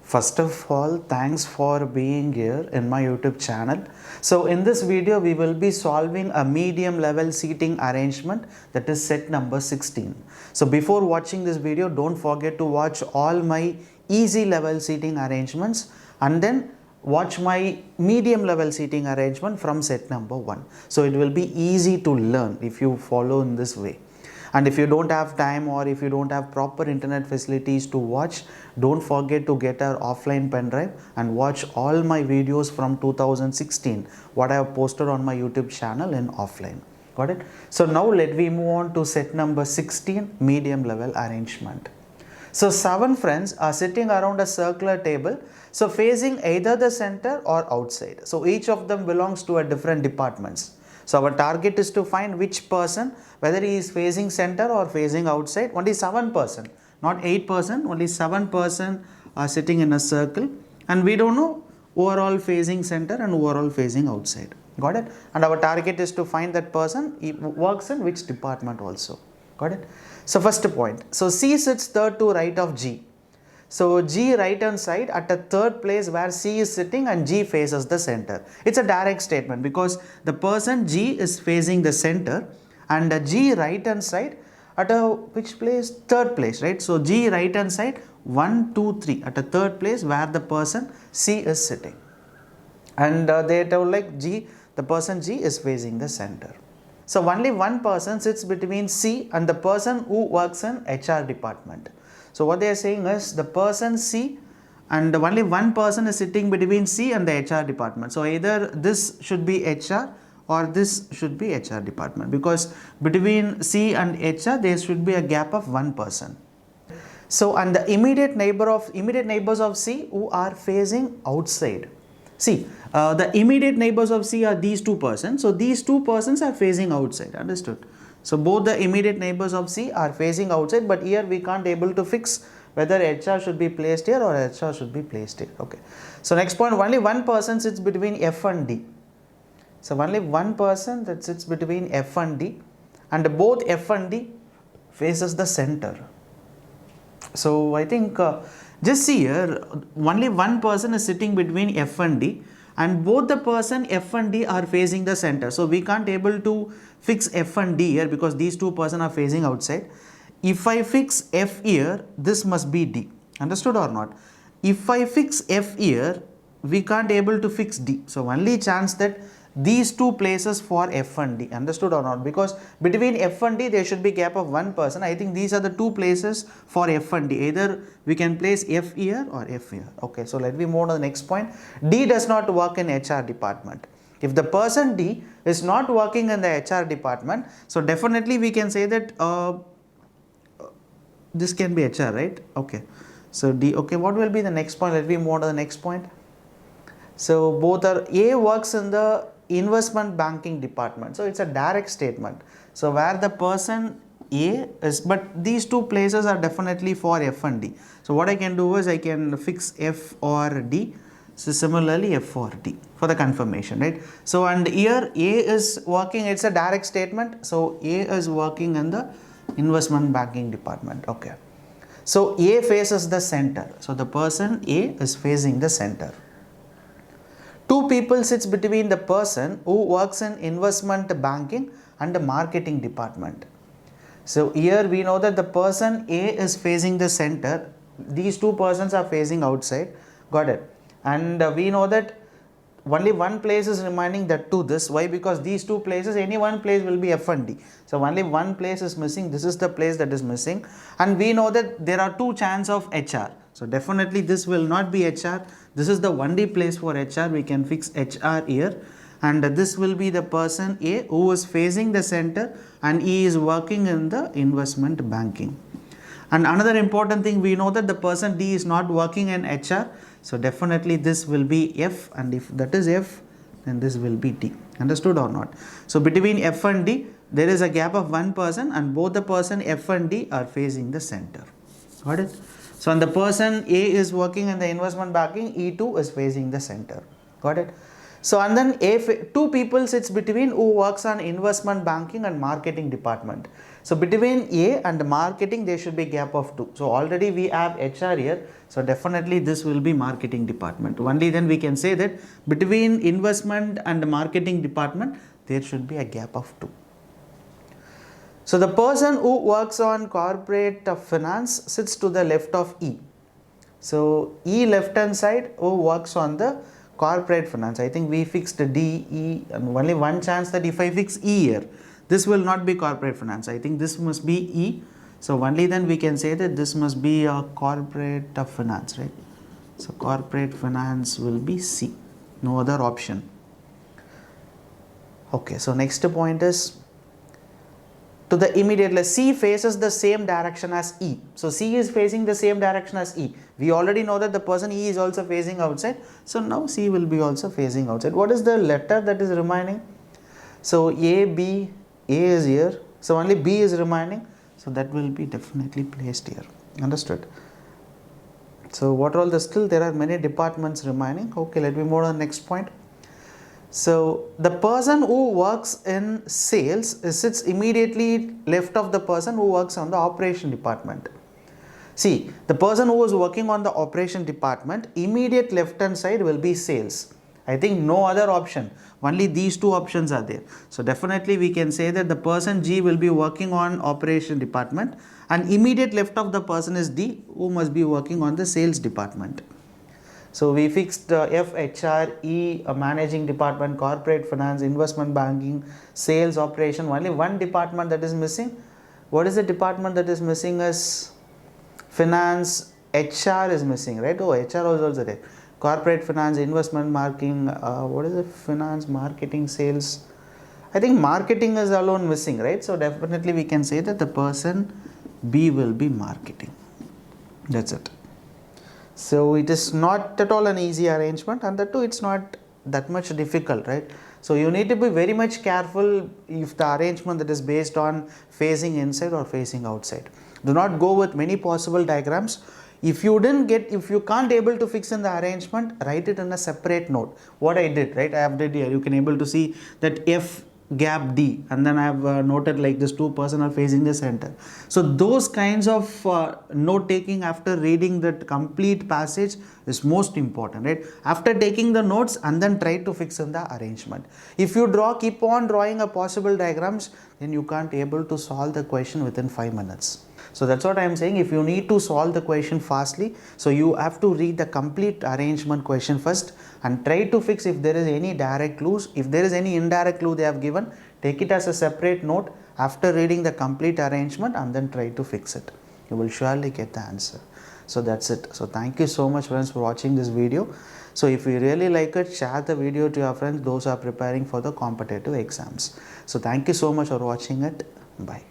First of all, thanks for being here in my YouTube channel. So in this video, we will be solving a medium level seating arrangement, that is set number 16. So before watching this video, don't forget to watch all my easy level seating arrangements and then watch my medium level seating arrangement from set number 1. So it will be easy to learn if you follow in this way. And if you don't have time or if you don't have proper internet facilities to watch, don't forget to get our offline pen drive and watch all my videos from 2016 what I have posted on my YouTube channel in offline. Got it? So now let me move on to set number 16, medium level arrangement. So 7 friends are sitting around a circular table, so facing either the center or outside. So each of them belongs to a different departments. So our target is to find which person, whether he is facing center or facing outside. Only 7%, not 8%, only 7% are sitting in a circle, and we don't know overall facing center and overall facing outside. Got it? And our target is to find that person, he works in which department also. Got it? So first point, so C sits third to right of G. So G right hand side at a third place where C is sitting and G faces the center. It's a direct statement because the person G is facing the center and G right hand side at a which place? Third place, right? So G right hand side 1, 2, 3 at a third place where the person C is sitting. And they told like G, the person G is facing the center. So only one person sits between C and the person who works in HR department. So what they are saying is the person C and only one person is sitting between C and the HR department. So either this should be HR or this should be HR department, because between C and HR there should be a gap of one person. So and the immediate neighbors of C who are facing outside. See, the immediate neighbors of C are these two persons. So these two persons are facing outside. Understood? So both the immediate neighbors of C are facing outside, but here we can't able to fix whether HR should be placed here or HR should be placed here. Okay. So next point, only one person sits between F and D. So only one person that sits between F and D, and both F and D faces the center. So I think just see here, only one person is sitting between F and D, and both the person F and D are facing the center. So we can't able to fix F and D here because these two persons are facing outside. If I fix F here, this must be D. Understood or not? If I fix F here, we can't able to fix D. So only chance that these two places for F and D. Understood or not? Because between F and D there should be gap of one person. I think these are the two places for F and D. Either we can place F here or F here. Okay, so let me move on to the next point. D does not work in HR department. If the person D is not working in the HR department, so definitely we can say that this can be HR, right? Okay, so D. Okay, what will be the next point? Let me move on to the next point. So both are, A works in the investment banking department. So it's a direct statement. So where the person A is, but these two places are definitely for F and D. So what I can do is I can fix F or D. So similarly F or D for the confirmation, right? So and here A is working, it's a direct statement. So A is working in the investment banking department. Okay. So A faces the center. So the person A is facing the center. Two people sits between the person who works in investment banking and the marketing department. So here we know that the person A is facing the center. These two persons are facing outside. Got it? And we know that only one place is remaining, that to this. Why? Because these two places, any one place will be F and D. So only one place is missing. This is the place that is missing. And we know that there are two chances of HR. So definitely this will not be HR. This is the only place for HR. We can fix HR here. And this will be the person A who is facing the center and he is working in the investment banking. And another important thing, we know that the person D is not working in HR. So definitely this will be F, and if that is F, then this will be D. Understood or not? So between F and D, there is a gap of one person and both the person F and D are facing the center. Got it? So and the person A is working in the investment banking, E2 is facing the center. Got it? So and then two people sits between who works on investment banking and marketing department. So between A and marketing there should be gap of 2. So already we have HR here. So definitely this will be marketing department. Only then we can say that between investment and marketing department there should be a gap of 2. So the person who works on corporate finance sits to the left of E. So E left hand side who works on the corporate finance. I think we fixed D, E, and only one chance that if I fix E here, this will not be corporate finance. I think this must be E. So only then we can say that this must be a corporate finance, right? So corporate finance will be C. No other option. Okay, so next point is to the immediate left. C faces the same direction as E. So C is facing the same direction as E. We already know that the person E is also facing outside. So now C will be also facing outside. What is the letter that is remaining? So A, B, A is here. So only B is remaining. So that will be definitely placed here. Understood? So what are all the still there are many departments remaining. Okay, let me move on to the next point. So the person who works in sales sits immediately left of the person who works on the operation department. See, the person who is working on the operation department, immediate left hand side will be sales. I think no other option, only these two options are there. So definitely we can say that the person G will be working on operation department and immediate left of the person is D who must be working on the sales department. So we fixed F, HR, E, managing department, corporate finance, investment banking, sales, operation. Only one department that is missing. What is the department that is missing? Is finance, HR is missing, right? Oh, HR was also there. Corporate finance, investment marketing, what is it? Finance, marketing, sales. I think marketing is alone missing, right? So definitely we can say that the person B will be marketing. That's it. So it is not at all an easy arrangement, and that too it's not that much difficult, right? So you need to be very much careful if the arrangement that is based on facing inside or facing outside. Do not go with many possible diagrams. If you can't able to fix in the arrangement, write it in a separate note. What I did, right? I have did here. You can able to see that F gap D, and then I have noted like this two person are facing the center. So those kinds of note taking after reading that complete passage is most important, right? After taking the notes and then try to fix in the arrangement. If you keep on drawing a possible diagrams, then you can't able to solve the question within 5 minutes. So that's what I am saying. If you need to solve the question fastly, so you have to read the complete arrangement question first and try to fix if there is any direct clues. If there is any indirect clue they have given, take it as a separate note after reading the complete arrangement and then try to fix it. You will surely get the answer. So that's it. So thank you so much friends for watching this video. So if you really like it, share the video to your friends, those who are preparing for the competitive exams. So thank you so much for watching it. Bye.